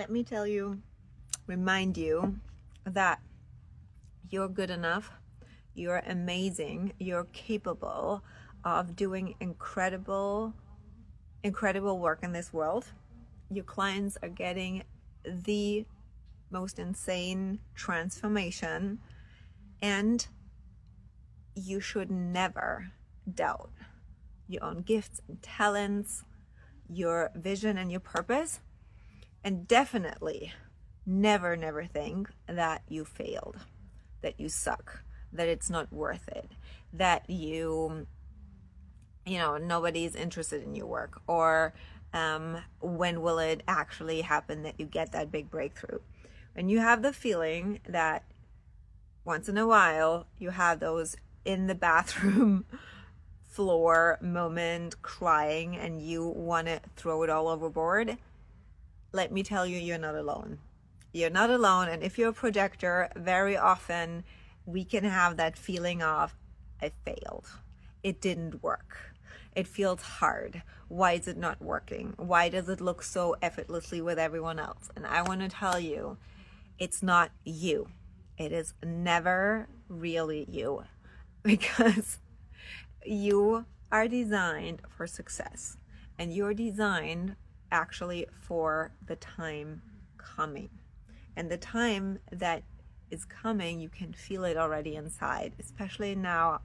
let me remind you that you're good enough, you're amazing, you're capable of doing incredible work in this world. Your clients are getting the most insane transformation, and you should never doubt your own gifts and talents, your vision and your purpose, and definitely never think that you failed, that you suck, that it's not worth it, that nobody's interested in your work, or when will it actually happen that you get that big breakthrough. When you have the feeling that once in a while you have those in the bathroom floor moment crying and you want to throw it all overboard, let me tell you, you're not alone. You're not alone. And if you're a projector, very often we can have that feeling of, I failed. It didn't work. It feels hard. Why is it not working? Why does it look so effortlessly with everyone else? And I want to tell you, it's not you. It is never really you, because you are designed for success, and you're designed actually for the time coming. And the time that is coming, you can feel it already inside, especially now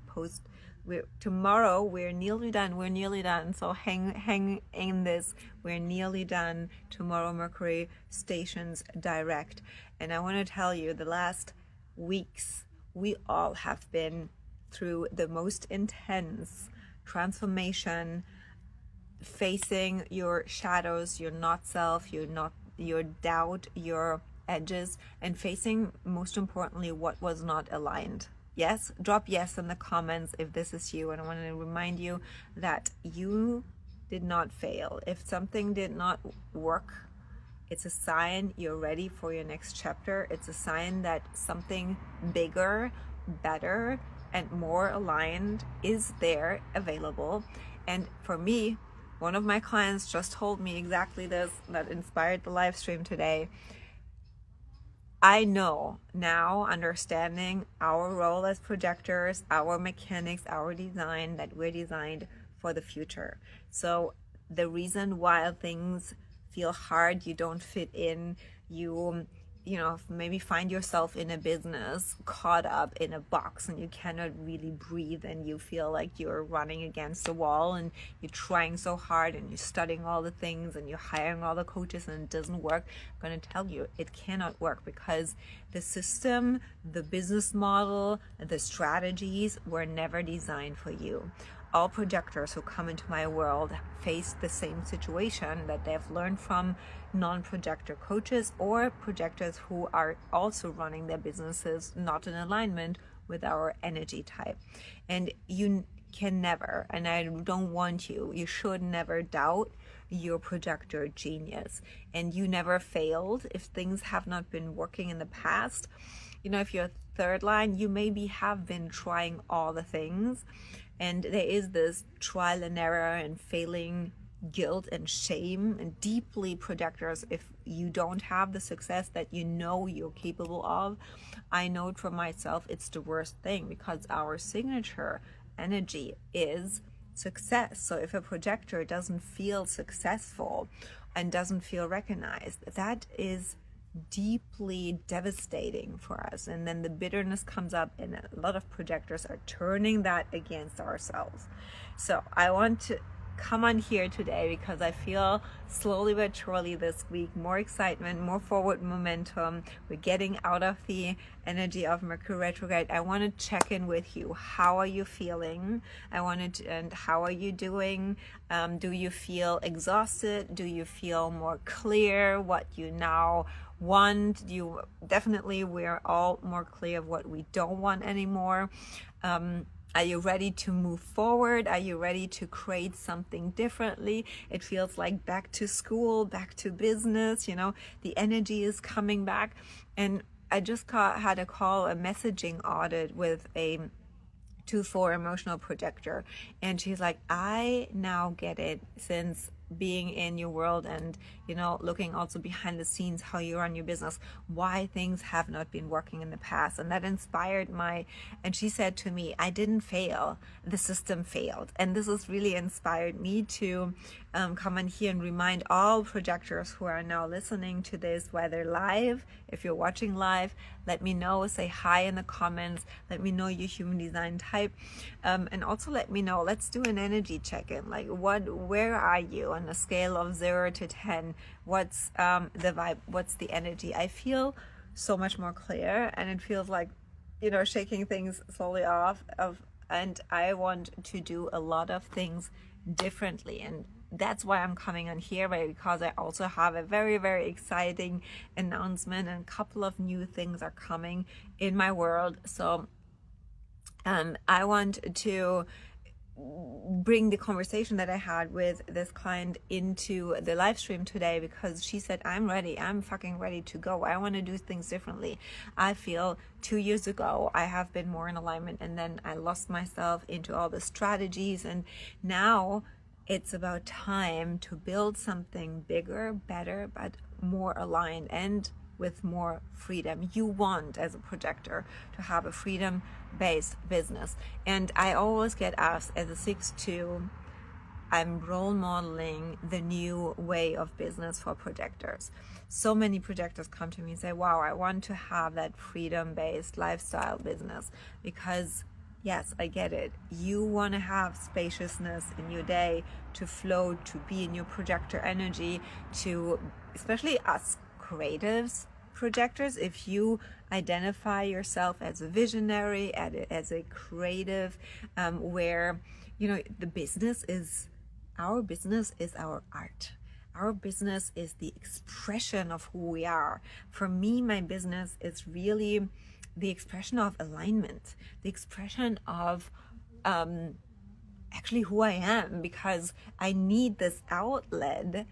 tomorrow we're nearly done, so hang in this. We're nearly done. Tomorrow Mercury stations direct, and I want to tell you, the last weeks we all have been through the most intense transformation, facing your shadows, your not self, your doubt, your edges, and facing, most importantly, what was not aligned. Yes, drop yes in the comments if this is you. And I want to remind you that you did not fail. If something did not work, it's a sign you're ready for your next chapter. It's a sign that something bigger, better, and more aligned is there, available. And for me, one of my clients just told me exactly this, that inspired the live stream today. I know now, understanding our role as projectors, our mechanics, our design, that we're designed for the future. So the reason why things feel hard, you don't fit in, you maybe find yourself in a business caught up in a box and you cannot really breathe, and you feel like you're running against the wall, and you're trying so hard and you're studying all the things and you're hiring all the coaches and it doesn't work. I'm going to tell you, it cannot work, because the system, the business model, the strategies were never designed for you. All projectors who come into my world face the same situation that they've learned from non-projector coaches or projectors who are also running their businesses not in alignment with our energy type. And you can never, and I don't want you should never doubt your projector genius. And you never failed if things have not been working in the past. If you're third line, you maybe have been trying all the things, and there is this trial and error and failing guilt and shame, and deeply projectors, if you don't have the success that you're capable of, I know it for myself, it's the worst thing, because our signature energy is success. So if a projector doesn't feel successful and doesn't feel recognized, that is deeply devastating for us. And then the bitterness comes up, and a lot of projectors are turning that against ourselves. So I want to come on here today because I feel slowly but surely this week more excitement, more forward momentum. We're getting out of the energy of Mercury retrograde. I want to check in with you. How are you feeling? And how are you doing? Do you feel exhausted? Do you feel more clear what you now want? We're all more clear of what we don't want anymore. Are you ready to move forward? Are you ready to create something differently? It feels like back to school, back to business, the energy is coming back. And I just had a messaging audit with a 2/4 emotional projector, and she's like, I now get it, since being in your world and, you know, looking also behind the scenes, how you run your business, why things have not been working in the past. And that inspired and she said to me, I didn't fail, the system failed. And this has really inspired me to come on here and remind all projectors who are now listening to this, whether live, if you're watching live, let me know, say hi in the comments, let me know your human design type, and also let me know, let's do an energy check-in, like where are you on a scale of 0 to 10? What's the vibe, what's the energy? I feel so much more clear, and it feels like, you know, shaking things slowly off and I want to do a lot of things differently, and that's why I'm coming on here, because I also have a very, very exciting announcement, and a couple of new things are coming in my world. So I want to bring the conversation that I had with this client into the live stream today, because she said, I'm ready, I'm fucking ready to go. I want to do things differently. I feel 2 years ago I have been more in alignment, and then I lost myself into all the strategies, and now it's about time to build something bigger, better, but more aligned and with more freedom. You want, as a projector, to have a freedom-based business. And I always get asked, as a 6'2", I'm role modeling the new way of business for projectors. So many projectors come to me and say, wow, I want to have that freedom-based lifestyle business, because yes, I get it. You want to have spaciousness in your day, to flow, to be in your projector energy, to, especially us creatives, projectors, if you identify yourself as a visionary, as a creative, where, you know, our business is our art. Our business is the expression of who we are. For me, my business is really the expression of alignment, the expression of actually who I am, because I need this outlet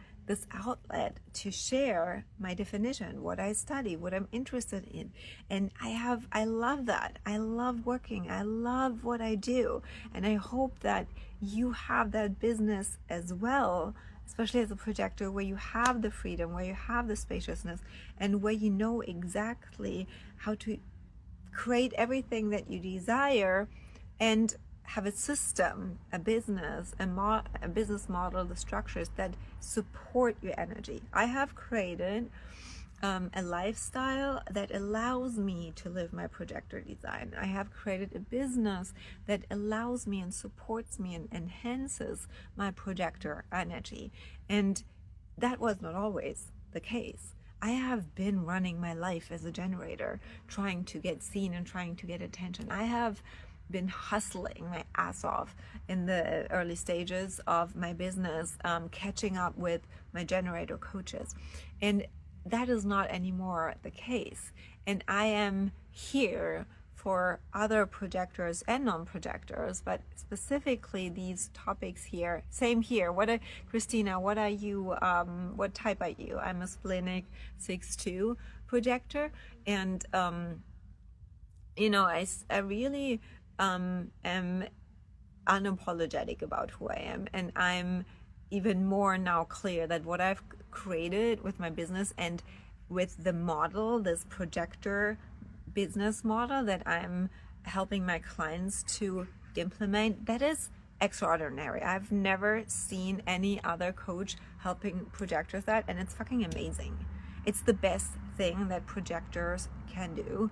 to share my definition, what I study, what I'm interested in. And I love that. I love working. I love what I do. And I hope that you have that business as well, especially as a projector, where you have the freedom, where you have the spaciousness, and where you know exactly how to create everything that you desire, and have a system, a business, a business model, the structures that support your energy. I have created a lifestyle that allows me to live my projector design. I have created a business that allows me and supports me and enhances my projector energy. And that was not always the case. I have been running my life as a generator, trying to get seen and trying to get attention. I have been hustling my ass off in the early stages of my business, catching up with my generator coaches. And that is not anymore the case. And I am here for other projectors and non-projectors, but specifically these topics here. Same here. Christina, what are you? What type are you? I'm a splenic 6'2" projector, and you know, I really am unapologetic about who I am, and I'm even more now clear that what I've created with my business and with the model, this projector business model that I'm helping my clients to implement, that is extraordinary. I've never seen any other coach helping projectors that, and it's fucking amazing. It's the best thing that projectors can do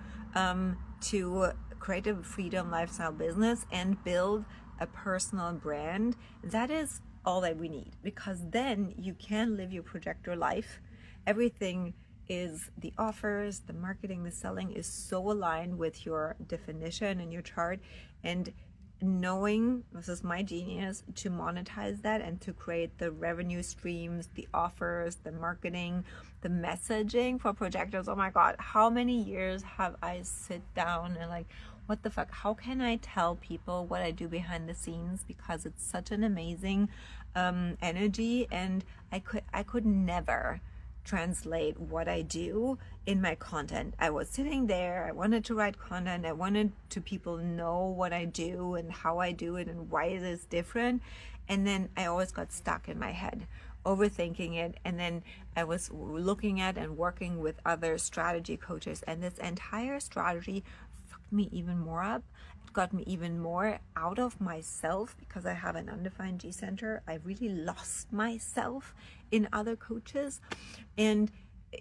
to create a freedom lifestyle business and build a personal brand. That is all that we need, because then you can live your projector life. Everything is the offers, the marketing, the selling is so aligned with your definition and your chart, and knowing, this is my genius, to monetize that and to create the revenue streams, the offers, the marketing, the messaging for projectors. Oh my God, how many years have I sit down and like, what the fuck, how can I tell people what I do behind the scenes, because it's such an amazing energy, and I could never translate what I do in my content. I was sitting there, I wanted to write content, I wanted to people know what I do and how I do it and why it is different, and then I always got stuck in my head overthinking it. And then I was looking at and working with other strategy coaches, and this entire strategy fucked me even more up. It got me even more out of myself because I have an undefined G center. I really lost myself in other coaches, and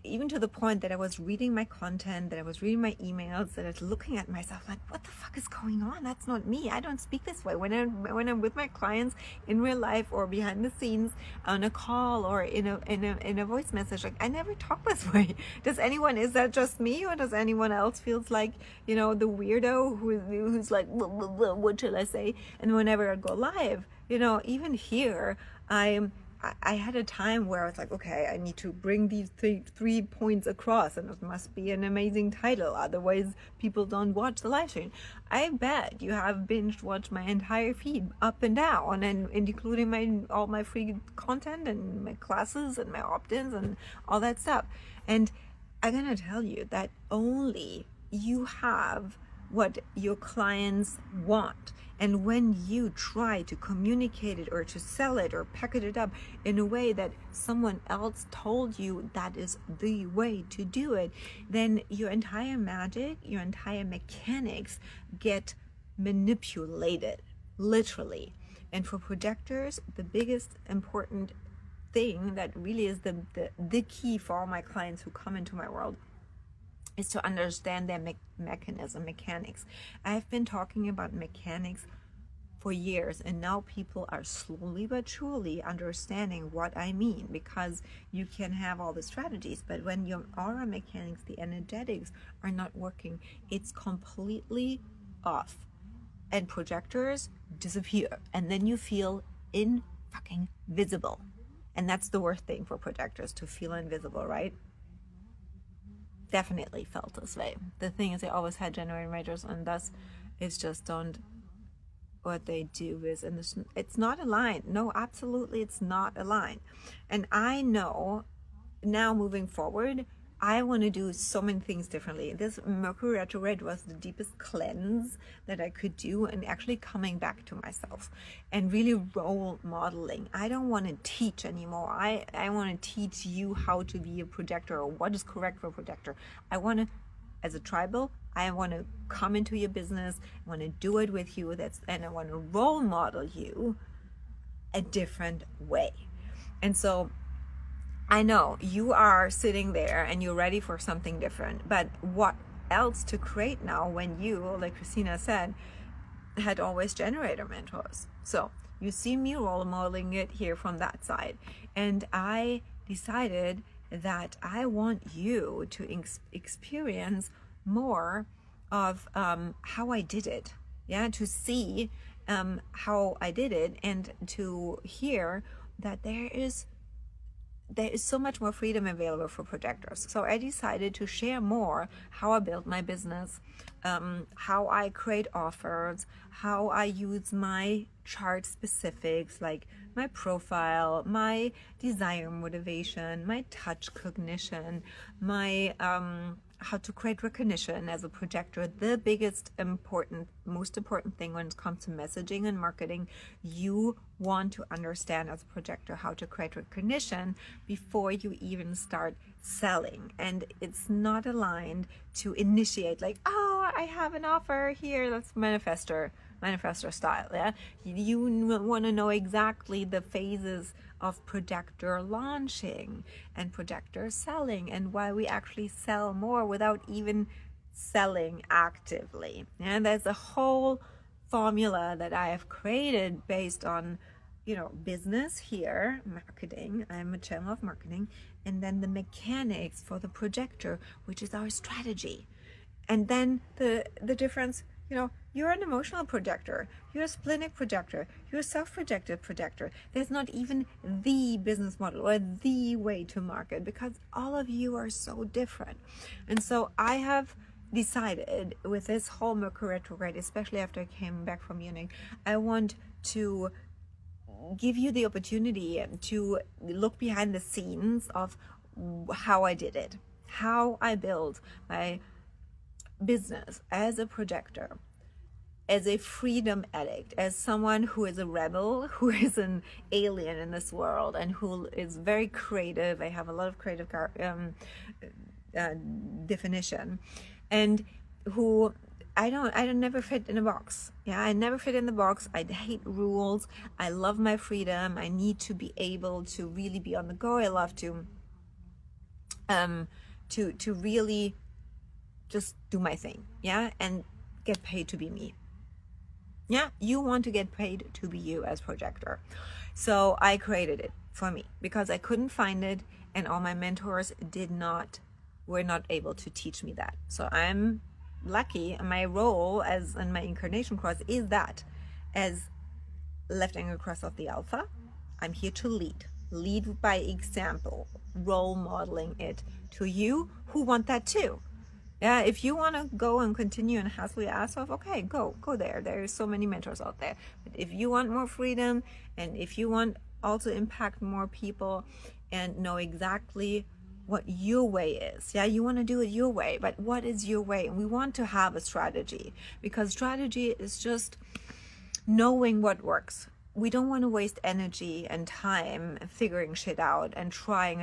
even to the point that I was reading my content, that I was reading my emails, that I was looking at myself like, what the fuck is going on? That's not me. I don't speak this way. When I'm with my clients in real life or behind the scenes on a call or in a voice message, like I never talk this way. Is that just me, or does anyone else feels like, the weirdo who's like, what shall I say? And whenever I go live, even here, I had a time where I was like, okay, I need to bring these three points across, and it must be an amazing title, otherwise people don't watch the live stream. I bet you have binge watched my entire feed up and down, and including all my free content and my classes and my opt-ins and all that stuff. And I'm gonna tell you that only you have what your clients want. And when you try to communicate it or to sell it or package it up in a way that someone else told you that is the way to do it, then your entire magic, your entire mechanics get manipulated, literally. And for projectors, the biggest important thing that really is the key for all my clients who come into my world is to understand their mechanics. I've been talking about mechanics for years, and now people are slowly but surely understanding what I mean, because you can have all the strategies, but when your aura mechanics, the energetics are not working, it's completely off, and projectors disappear, and then you feel invisible. And that's the worst thing for projectors, to feel invisible, right? Definitely felt this way. The thing is, they always had generator majors, and thus it's just what they do is, and it's not aligned. No, absolutely, it's not aligned. And I know now, moving forward, I want to do so many things differently. This Mercury retrograde was the deepest cleanse that I could do, and actually coming back to myself and really role modeling. I don't want to teach anymore. I want to teach you how to be a projector, or what is correct for a projector. I want to, as a tribal, I want to come into your business. I want to do it with you. And I want to role model you a different way. And so I know you are sitting there and you're ready for something different, but what else to create now when you, like Christina said, had always generator mentors? So you see me role modeling it here from that side, and I decided that I want you to experience more of how I did it, to see how I did it, and to hear that there is so much more freedom available for projectors. So I decided to share more how I build my business, how I create offers, how I use my chart specifics, like my profile, my desire motivation, my touch cognition, my how to create recognition as a projector. The most important thing when it comes to messaging and marketing, you want to understand as a projector how to create recognition before you even start selling. And it's not aligned to initiate like, oh, I have an offer here, that's manifestor style. You want to know exactly the phases of projector launching and projector selling, and why we actually sell more without even selling actively. And there's a whole formula that I have created based on business here, marketing. I'm a channel of marketing, and then the mechanics for the projector, which is our strategy. And then the difference, you're an emotional projector, you're a splenic projector, you're a self-projected projector. There's not even the business model or the way to market, because all of you are so different. And so I have decided with this whole Mercury retrograde, especially after I came back from Munich, I want to give you the opportunity to look behind the scenes of how I did it, how I built my business as a projector, as a freedom addict, as someone who is a rebel, who is an alien in this world, and who is very creative. I have a lot of creative definition, and who I don't never fit in a box. Yeah, I never fit in the box. I hate rules. I love my freedom. I need to be able to really be on the go. I love to really just do my thing. Yeah, and get paid to be me. Yeah, you want to get paid to be you as Projector. So I created it for me because I couldn't find it, and all my mentors were not able to teach me that. So I'm lucky. My role as in my incarnation cross is that as left angle cross of the Alpha, I'm here to lead by example, role modeling it to you who want that too. Yeah, if you want to go and continue and hustle your ass off, okay, go there. There are so many mentors out there. But if you want more freedom, and if you want also impact more people and know exactly what your way is, yeah, you want to do it your way, but what is your way? And we want to have a strategy, because strategy is just knowing what works. We don't want to waste energy and time figuring shit out and trying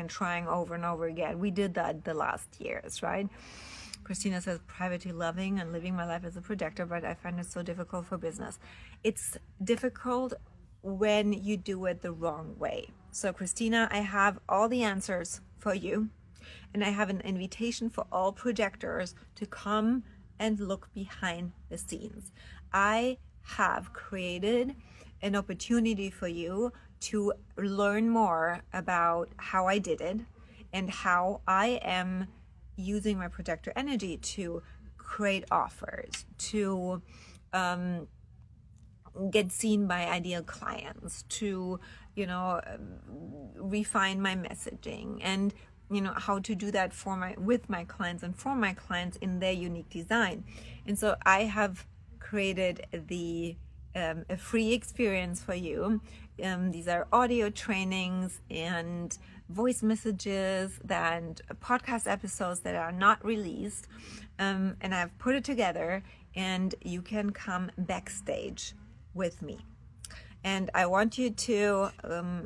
over and over again. We did that the last years, right? Christina says, privately loving and living my life as a projector, but I find it so difficult for business. It's difficult when you do it the wrong way. So Christina, I have all the answers for you, and I have an invitation for all projectors to come and look behind the scenes. I have created an opportunity for you to learn more about how I did it and how I am using my projector energy to create offers, to get seen by ideal clients, to refine my messaging, and how to do that with my clients and for my clients in their unique design. And so I have created a free experience for you. These are audio trainings and voice messages and podcast episodes that are not released, and I've put it together, and you can come backstage with me. And I want you to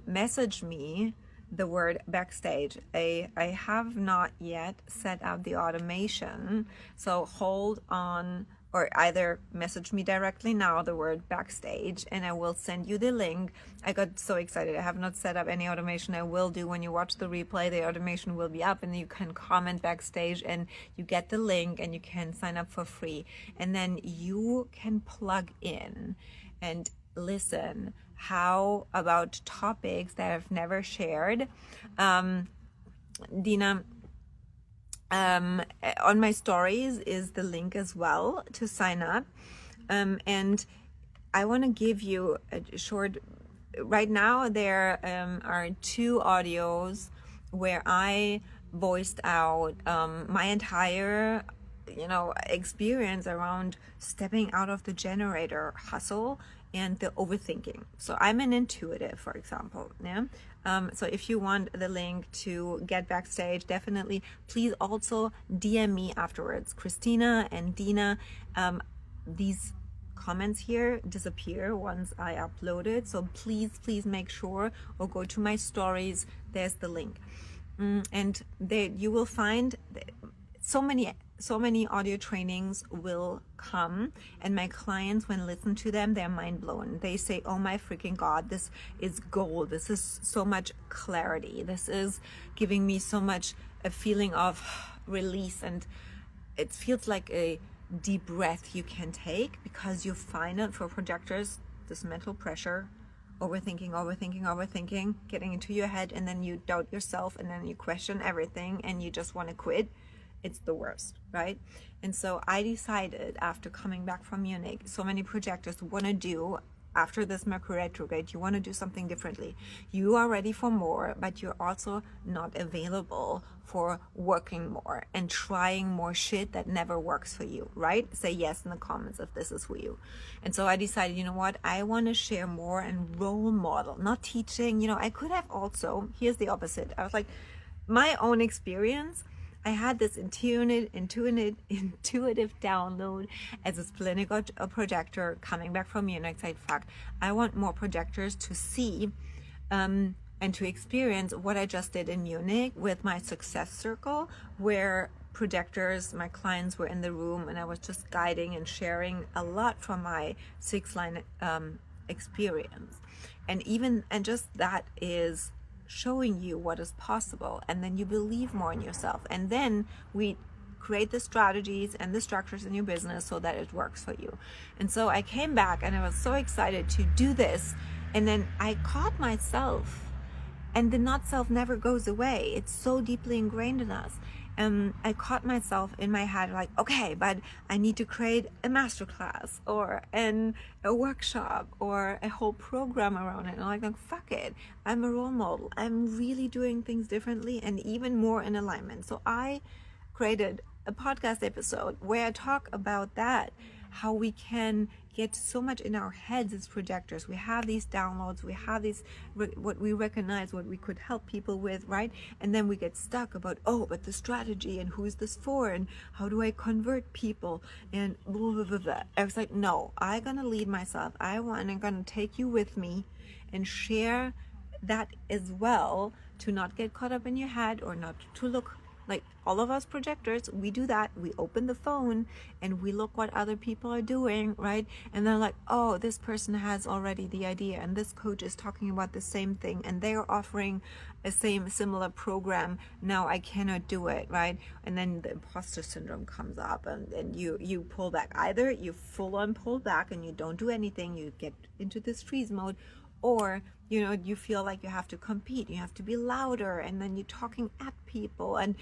message me the word backstage. I have not yet set up the automation, so hold on, or either message me directly now the word backstage, and I will send you the link. I got so excited. I have not set up any automation. I will do when you watch the replay. The automation will be up, and you can comment backstage, and you get the link, and you can sign up for free. And then you can plug in and listen how about topics that I've never shared. Dina, on my stories is the link as well to sign up. And I want to give you a short, right now there are 2 audios where I voiced out my entire experience around stepping out of the generator hustle and the overthinking. So I'm an intuitive, for example. Yeah. So if you want the link to get backstage, definitely please also DM me afterwards. Christina and Dina, these comments here disappear once I upload it. So please make sure, or go to my stories. There's the link. And there you will find so many audio trainings will come, and my clients, when listen to them, they're mind blown. They say, oh my freaking God, this is gold. This is so much clarity. This is giving me so much a feeling of release, and it feels like a deep breath you can take, because you find it for projectors, this mental pressure, overthinking, getting into your head, and then you doubt yourself, and then you question everything, and you just want to quit. It's the worst, right? And so I decided, after coming back from Munich, so many projectors want to do, after this Mercury retrograde, you want to do something differently. You are ready for more, but you're also not available for working more and trying more shit that never works for you, right? Say yes in the comments if this is for you. And so I decided, you know what? I want to share more and role model, not teaching. I could have also, here's the opposite. I was like, my own experience, I had this intuitive download as a clinical projector coming back from Munich. Said, fuck, I want more projectors to see and to experience what I just did in Munich with my success circle, where projectors, my clients were in the room, and I was just guiding and sharing a lot from my 6-line experience. And just that is showing you what is possible, and then you believe more in yourself, and then we create the strategies and the structures in your business so that it works for you. And so I came back and I was so excited to do this, and then I caught myself, and the not self never goes away. It's so deeply ingrained in us. I caught myself in my head like, okay, but I need to create a masterclass or a workshop or a whole program around it. And I'm like, fuck it. I'm a role model. I'm really doing things differently and even more in alignment. So I created a podcast episode where I talk about that, how we can get so much in our heads as projectors. We have these downloads, we have these, what we recognize, what we could help people with, right? And then we get stuck about, oh, but the strategy, and who is this for, and how do I convert people, and blah, blah, blah, blah. I was like, no, I'm gonna lead myself. I'm gonna take you with me and share that as well, to not get caught up in your head, or not to look like all of us projectors. We do that. We open the phone and we look what other people are doing, right? And they're like, oh, this person has already the idea, and this coach is talking about the same thing, and they're offering a similar program. Now I cannot do it, right? And then the imposter syndrome comes up, and you pull back. Either you full on pull back and you don't do anything, you get into this freeze mode, or you feel like you have to compete, you have to be louder, and then you're talking at people and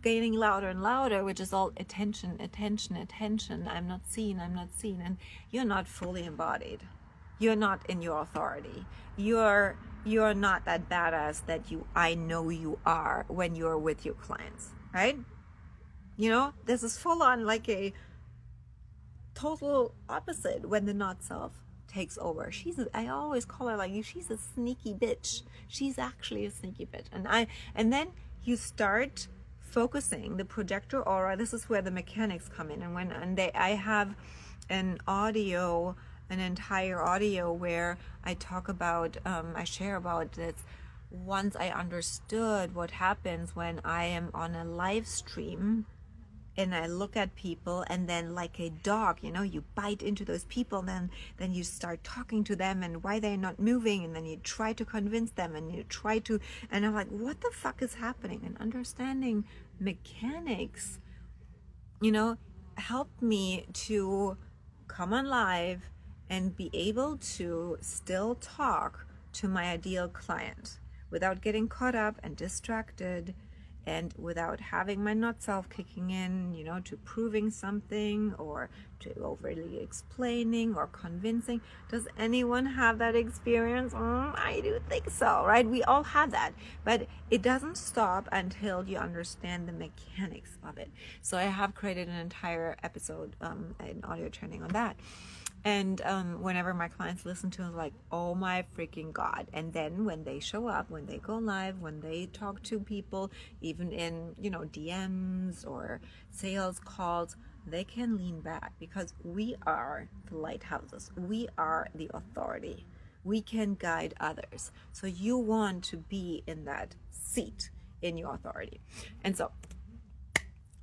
getting louder and louder, which is all attention. I'm not seen, and you're not fully embodied. You're not in your authority. You're not that badass that I know you are when you're with your clients, right? This is full on like a total opposite when the not self takes over. I always call her like, she's a sneaky bitch. She's actually a sneaky bitch. And then you start focusing the projector aura. This is where the mechanics come in. I have an entire audio where I talk about, I share about this. Once I understood what happens when I am on a live stream and I look at people, and then like a dog, you bite into those people, then you start talking to them and why they're not moving, and then you try to convince them, and I'm like, what the fuck is happening? And understanding mechanics, helped me to come on live and be able to still talk to my ideal client without getting caught up and distracted, and without having my not self kicking in, to proving something or to overly explaining or convincing. Does anyone have that experience? I do think so, right? We all have that, but it doesn't stop until you understand the mechanics of it. So I have created an entire episode, an audio training on that. And whenever my clients listen to it, like, oh my freaking God. And then when they show up, when they go live, when they talk to people, even in, DMs or sales calls, they can lean back, because we are the lighthouses. We are the authority. We can guide others. So you want to be in that seat in your authority. And so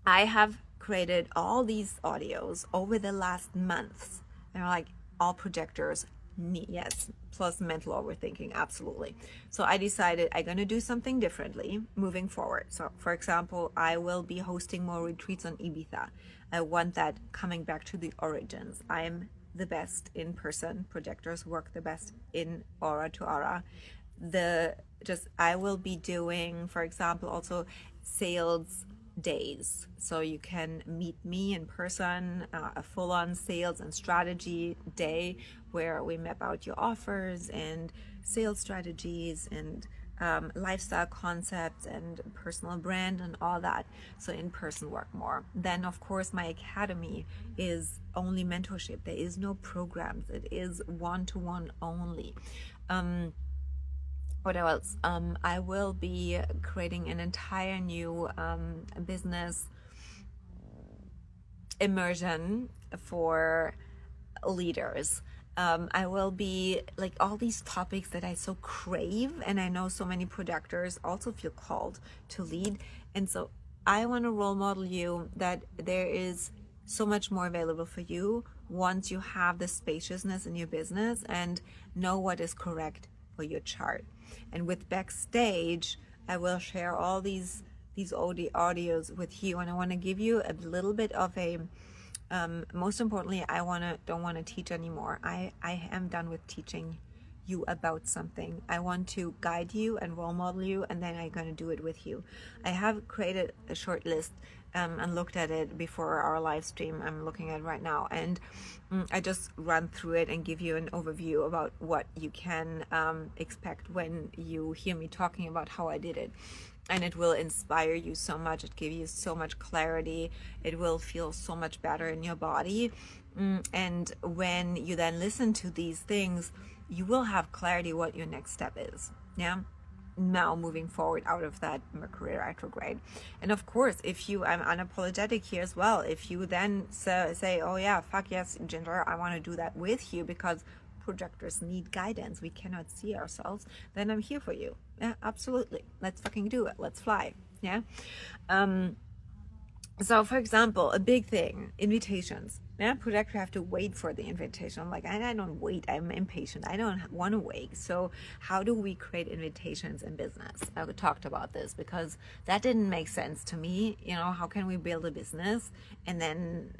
I have created all these audios over the last months. And like, all projectors need, yes, plus mental overthinking, absolutely. So I decided I'm going to do something differently moving forward. So for example, I will be hosting more retreats on Ibiza. I want that coming back to the origins. I'm the best in person. Projectors work the best in aura to aura. I will be doing, for example, also sales days, so you can meet me in person, a full-on sales and strategy day where we map out your offers and sales strategies and lifestyle concepts and personal brand and all that. So in person work more. Then of course my academy is only mentorship. There is no programs. It is one-to-one only. what else? I will be creating an entire new business immersion for leaders. I will be like all these topics that I so crave, and I know so many projectors also feel called to lead. And so I want to role model you that there is so much more available for you once you have the spaciousness in your business and know what is correct for your chart. And with Backstage, I will share all these audios with you, and I want to give you a little bit of a most importantly, don't want to teach anymore. I am done with teaching you about something. I want to guide you and role model you, and then I'm going to do it with you. I have created a short list and looked at it before our live stream. I'm looking at it right now, and I just run through it and give you an overview about what you can expect when you hear me talking about how I did it. And it will inspire you so much. It gives you so much clarity. It will feel so much better in your body. And when you then listen to these things, you will have clarity what your next step is. Yeah. Now moving forward out of that Mercury retrograde. And of course, I'm unapologetic here as well. If you then say, oh yeah, fuck yes, Ginger, I want to do that with you because projectors need guidance, we cannot see ourselves, then I'm here for you. Yeah, absolutely. Let's fucking do it. Let's fly. Yeah. So for example, a big thing, invitations. Yeah, projector have to wait for the invitation. I'm like, I don't wait. I'm impatient. I don't want to wait. So how do we create invitations in business? I talked about this because that didn't make sense to me. You know, how can we build a business and then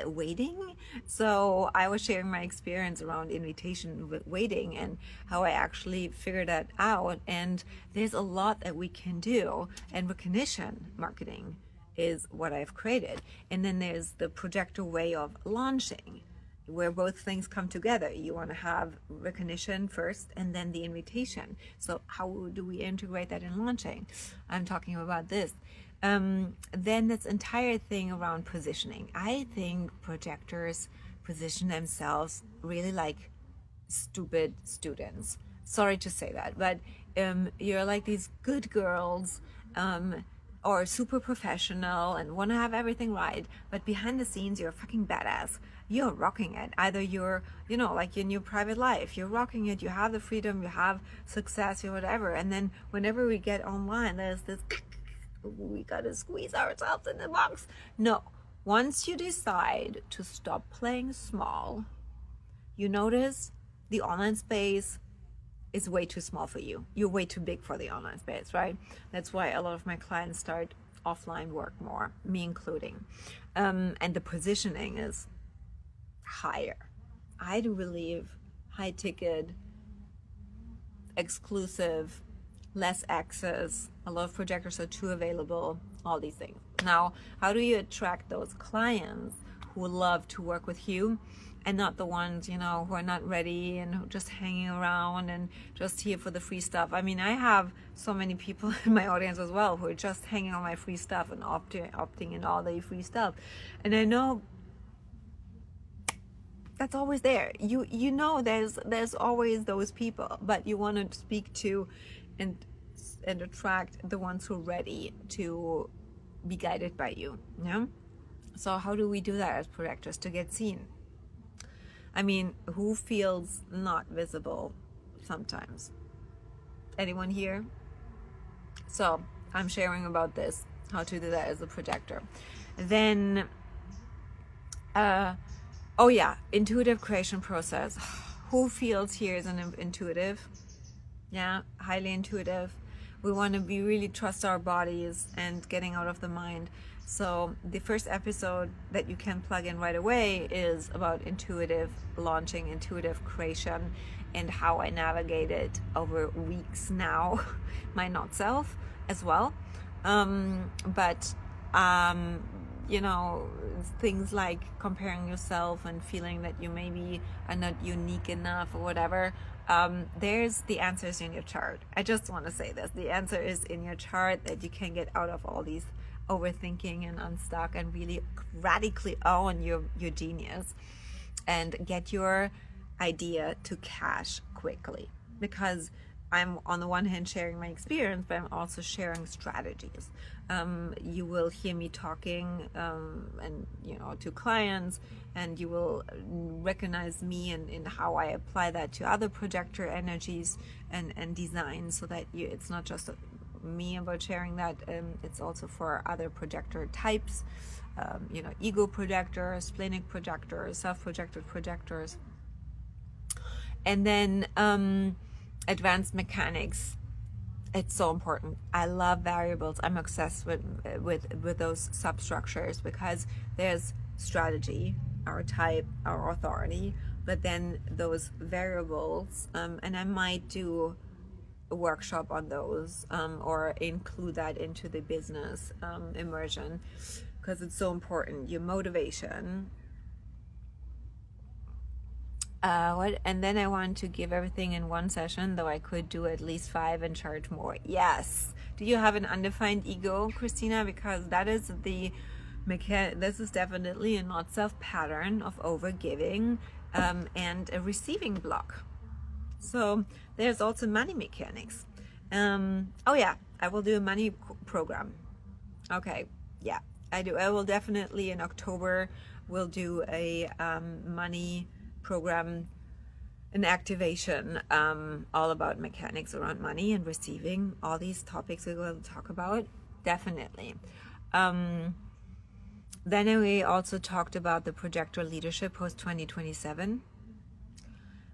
waiting? So I was sharing my experience around invitation with waiting and how I actually figured that out. And there's a lot that we can do, and recognition marketing is what I've created. And then there's the projector way of launching, where both things come together. You want to have recognition first and then the invitation. So how do we integrate that in launching? I'm talking about this. Then this entire thing around positioning. I think projectors position themselves really like stupid students. Sorry to say that, but you're like these good girls, or super professional and want to have everything right, but behind the scenes you're a fucking badass. You're rocking it. Either you're, like in your private life, you're rocking it, you have the freedom, you have success, or whatever, and then whenever we get online, there's this we gotta squeeze ourselves in the box. No, once you decide to stop playing small, you notice the online space is way too small for you. You're way too big for the online space, right? That's why a lot of my clients start offline work more, me including. And the positioning is higher. I do believe high ticket, exclusive, less access. A lot of projectors are too available, all these things. Now, how do you attract those clients who love to work with you? And not the ones, who are not ready and just hanging around and just here for the free stuff. I mean, I have so many people in my audience as well who are just hanging on my free stuff and opting in all the free stuff. And I know that's always there. You know there's always those people, but you want to speak to and attract the ones who are ready to be guided by you. Yeah. So how do we do that as projectors to get seen? I mean, who feels not visible sometimes? Anyone here? So I'm sharing about this, how to do that as a projector. Then, intuitive creation process. Who feels here is an intuitive? Yeah, highly intuitive. We want to be really trust our bodies and getting out of the mind. So the first episode that you can plug in right away is about intuitive launching, intuitive creation, and how I navigate it over weeks now, my not self as well. Things like comparing yourself and feeling that you maybe are not unique enough or whatever. There's the answers in your chart. I just want to say this. The answer is in your chart, that you can get out of all these overthinking and unstuck and really radically own your genius and get your idea to cash quickly. Because I'm on the one hand sharing my experience, but I'm also sharing strategies. You will hear me talking and to clients, and you will recognize me in how I apply that to other projector energies and design, so that it's not just me about sharing that, it's also for other projector types, ego projectors, splenic projectors, self-projected projectors. And then advanced mechanics. It's so important. I love variables. I'm obsessed with those substructures, because there's strategy, our type, our authority, but then those variables, and I might do a workshop on those, or include that into the business immersion, because it's so important. Your motivation. And then I want to give everything in one session, though I could do at least 5 and charge more. Yes. Do you have an undefined ego, Christina? Because that is this is definitely a not self pattern of overgiving and a receiving block. So there's also money mechanics. Oh yeah, I will do a money program. Okay, yeah, I do. I will definitely in October will do a money program, an activation, all about mechanics around money and receiving, all these topics we will talk about, definitely. Then we also talked about the projector leadership post 2027.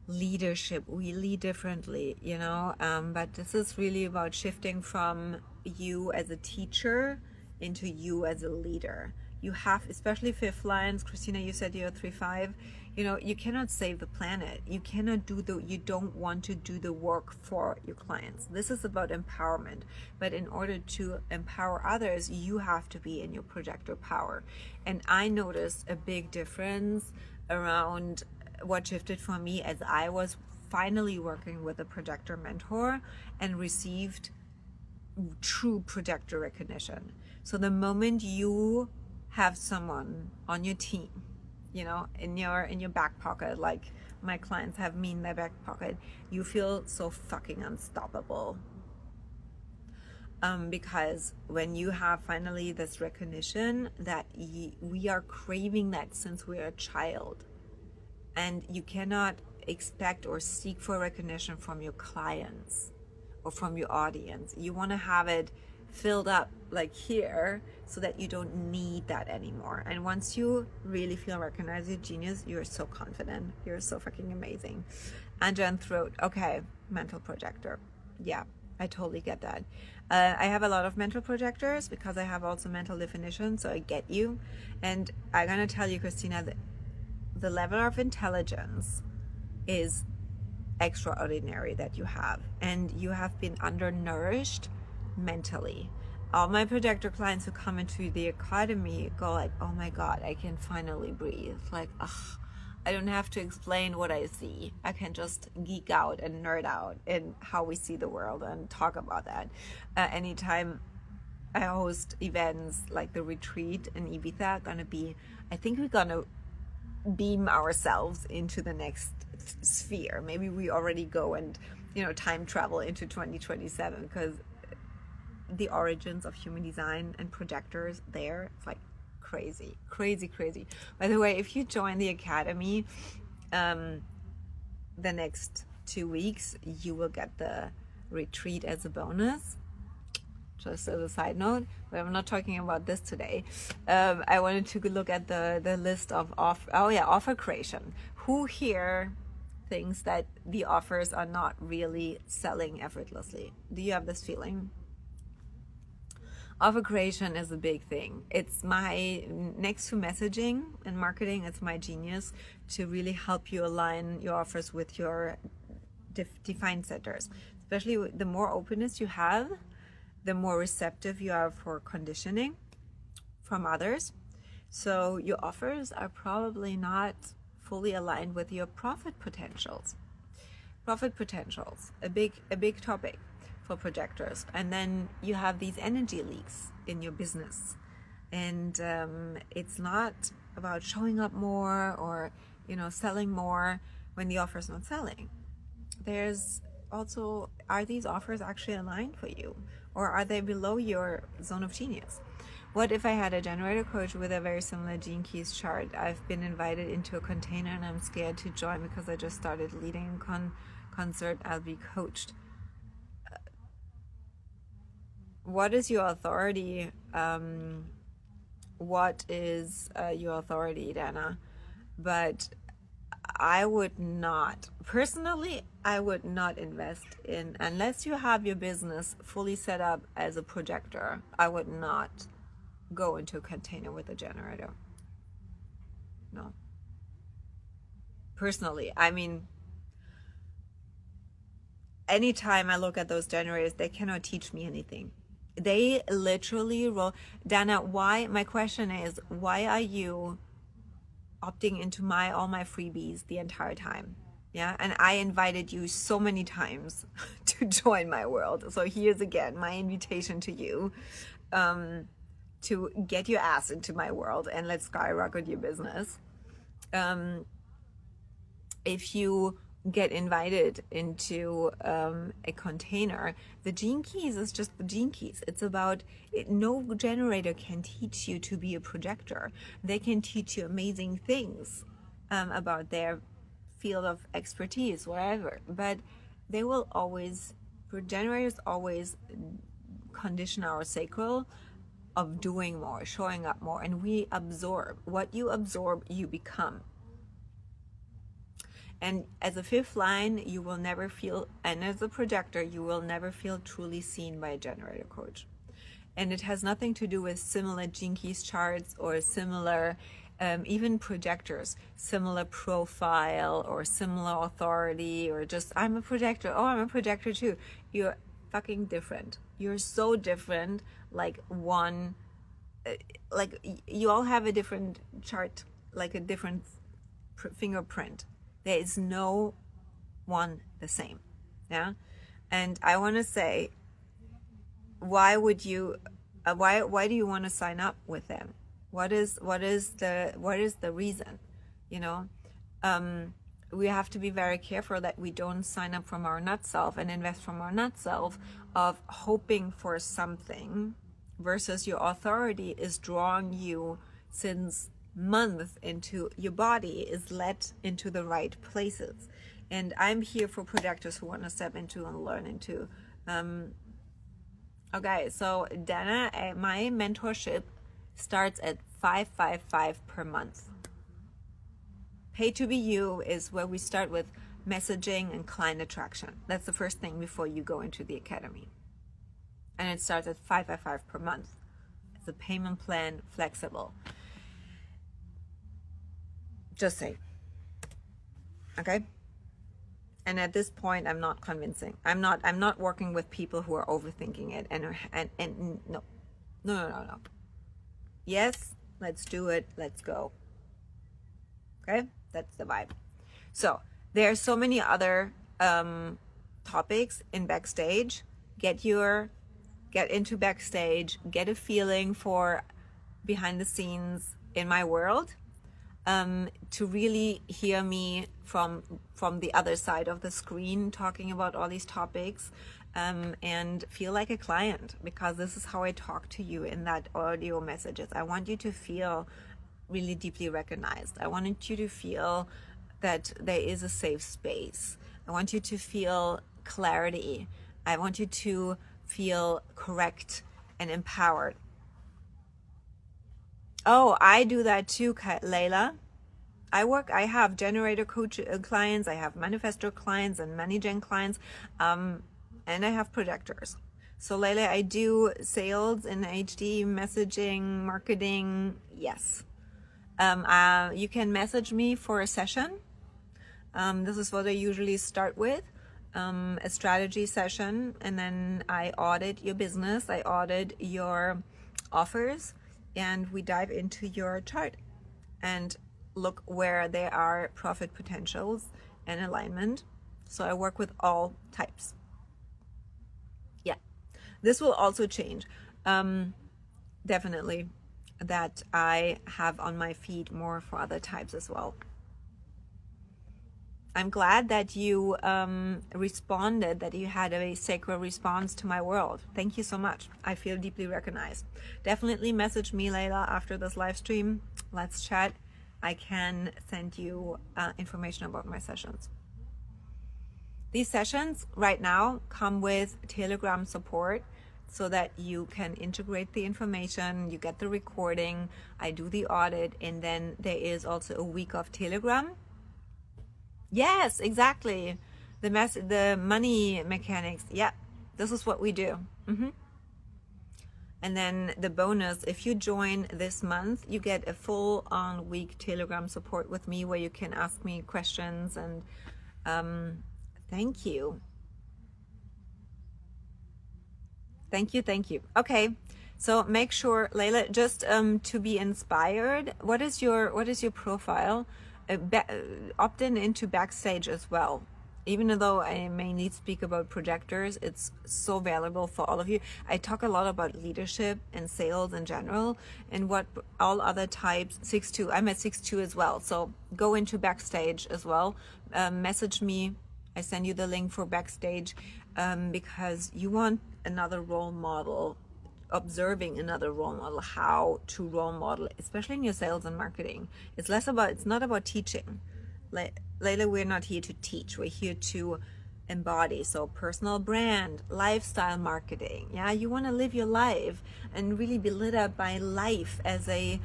Leadership, we lead differently, but this is really about shifting from you as a teacher into you as a leader. You have, especially fifth lines, Christina, you said you're 3-5, you cannot save the planet. You cannot you don't want to do the work for your clients. This is about empowerment. But in order to empower others, you have to be in your projector power. And I noticed a big difference around what shifted for me as I was finally working with a projector mentor and received true projector recognition. So the moment you have someone on your team, in your back pocket, like my clients have me in their back pocket, you feel so fucking unstoppable. Because when you have finally this recognition that we are craving that since we're a child, and you cannot expect or seek for recognition from your clients or from your audience. You want to have it filled up like here, so that you don't need that anymore. And once you really feel recognized, you're genius, you're so confident, you're so fucking amazing. Angela and throat. Okay, mental projector. Yeah, I totally get that. I have a lot of mental projectors because I have also mental definition, so I get you. And I'm gonna tell you, Christina, that the level of intelligence is extraordinary that you have, and you have been undernourished mentally. All my projector clients who come into the academy go like, oh my God, I can finally breathe. Like, I don't have to explain what I see. I can just geek out and nerd out in how we see the world and talk about that. Anytime I host events like the retreat in Ibiza, I think we're gonna beam ourselves into the next sphere. Maybe we already go and time travel into 2027, because the origins of human design and projectors there, it's like crazy. By the way, if you join the academy the next 2 weeks, you will get the retreat as a bonus, just as a side note, but I'm not talking about this today. I wanted to look at the list of offer creation. Who here thinks that the offers are not really selling effortlessly? Do you have this feeling? Offer creation is a big thing. It's my, next to messaging and marketing, it's my genius to really help you align your offers with your defined centers. Especially the more openness you have, the more receptive you are for conditioning from others. So your offers are probably not fully aligned with your profit potentials. Profit potentials, a big topic for projectors. And then you have these energy leaks in your business, and it's not about showing up more or selling more when the offer is not selling. There's also, are these offers actually aligned for you, or are they below your zone of genius? What if I had a generator coach with a very similar Gene Keys chart? I've been invited into a container and I'm scared to join because I just started leading a concert. I'll be coached. What is your authority? What is your authority, Dana? But I would not, personally, I would not invest in, unless you have your business fully set up as a projector, I would not go into a container with a generator. No. Personally, I mean, anytime I look at those generators, they cannot teach me anything. They literally roll. Dana, why? My question is, why are you opting into all my freebies the entire time? Yeah, and I invited you so many times to join my world. So here's again my invitation to you, to get your ass into my world and let's skyrocket your business. If you get invited into a container, the Gene Keys is just the Gene Keys. It's about it. No generator can teach you to be a projector. They can teach you amazing things about their field of expertise, whatever. But they will always, generators always condition our sacral of doing more, showing up more, and we absorb. What you absorb, you become. And as a fifth line, you will never feel, and as a projector, you will never feel truly seen by a generator coach. And it has nothing to do with similar Gene Keys charts or similar, even projectors, similar profile or similar authority, or just, I'm a projector. Oh, I'm a projector too. You're fucking different. You're so different. Like you all have a different chart, like a different fingerprint. There is no one the same. Yeah. And I want to say, why would you, why do you want to sign up with them? What is the reason? You know, we have to be very careful that we don't sign up from our nut self and invest from our nut self of hoping for something versus your authority is drawing you since months into your body, is led into the right places. And I'm here for projectors who want to step into and learn into. Okay, so Dana, my mentorship starts at $555 per month. Pay to be you is where we start with messaging and client attraction. That's the first thing before you go into the academy. And it starts at $555 per month. It's a payment plan, flexible. Just say. Okay? And at this point, I'm not convincing. I'm not working with people who are overthinking it and no. Yes, let's do it. Let's go. Okay? That's the vibe. So there are so many other topics in Backstage. Get into Backstage, get a feeling for behind the scenes in my world, to really hear me from the other side of the screen talking about all these topics, and feel like a client, because this is how I talk to you in that audio messages. I want you to feel really deeply recognized. I want you to feel that there is a safe space. I want you to feel clarity. I want you to feel correct and empowered. Oh, I do that too, Layla. I have generator coach clients, I have manifestor clients and money gen clients, and I have projectors. So Layla, I do sales in HD, messaging, marketing, yes. You can message me for a session. This is what I usually start with. A strategy session, and then I audit your business, I audit your offers, and we dive into your chart and look where there are profit potentials and alignment. So I work with all types. Yeah, this will also change. Definitely that I have on my feed more for other types as well. I'm glad that you responded, that you had a sacred response to my world. Thank you so much. I feel deeply recognized. Definitely message me, Layla, after this live stream. Let's chat. I can send you information about my sessions. These sessions right now come with Telegram support so that you can integrate the information, you get the recording, I do the audit, and then there is also a week of Telegram. Yes, exactly. The money mechanics. Yeah, this is what we do. And then the bonus, if you join this month, you get a full on week Telegram support with me where you can ask me questions. And thank you. Thank you. Okay. So make sure, Layla, just to be inspired, what is your profile? Opt in into Backstage as well. Even though I mainly speak about projectors, it's so valuable for all of you. I talk a lot about leadership and sales in general, and what all other types. 6-2, I'm at 6-2 as well. So go into Backstage as well. Message me. I send you the link for Backstage because you want another role model, observing another role model, how to role model, especially in your sales and marketing. It's not about teaching. Layla, we're not here to teach. We're here to embody. So personal brand, lifestyle marketing. Yeah, you want to live your life and really be lit up by life as a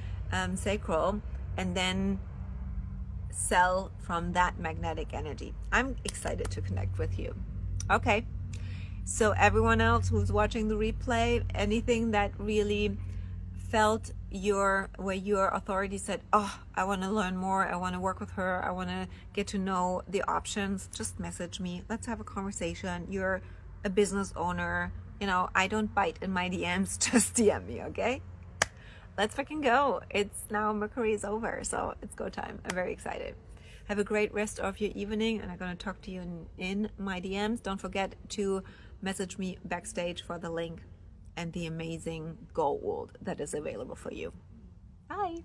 sacral, and then sell from that magnetic energy. I'm excited to connect with you. Okay. So everyone else who's watching the replay, anything that really felt where your authority said, oh, I want to learn more, I want to work with her, I want to get to know the options, just message me. Let's have a conversation. You're a business owner. I don't bite in my DMs. Just DM me, okay? Let's freaking go. It's now Mercury is over, so it's go time. I'm very excited. Have a great rest of your evening, and I'm going to talk to you in my DMs. Don't forget to message me Backstage for the link and the amazing gold that is available for you. Bye.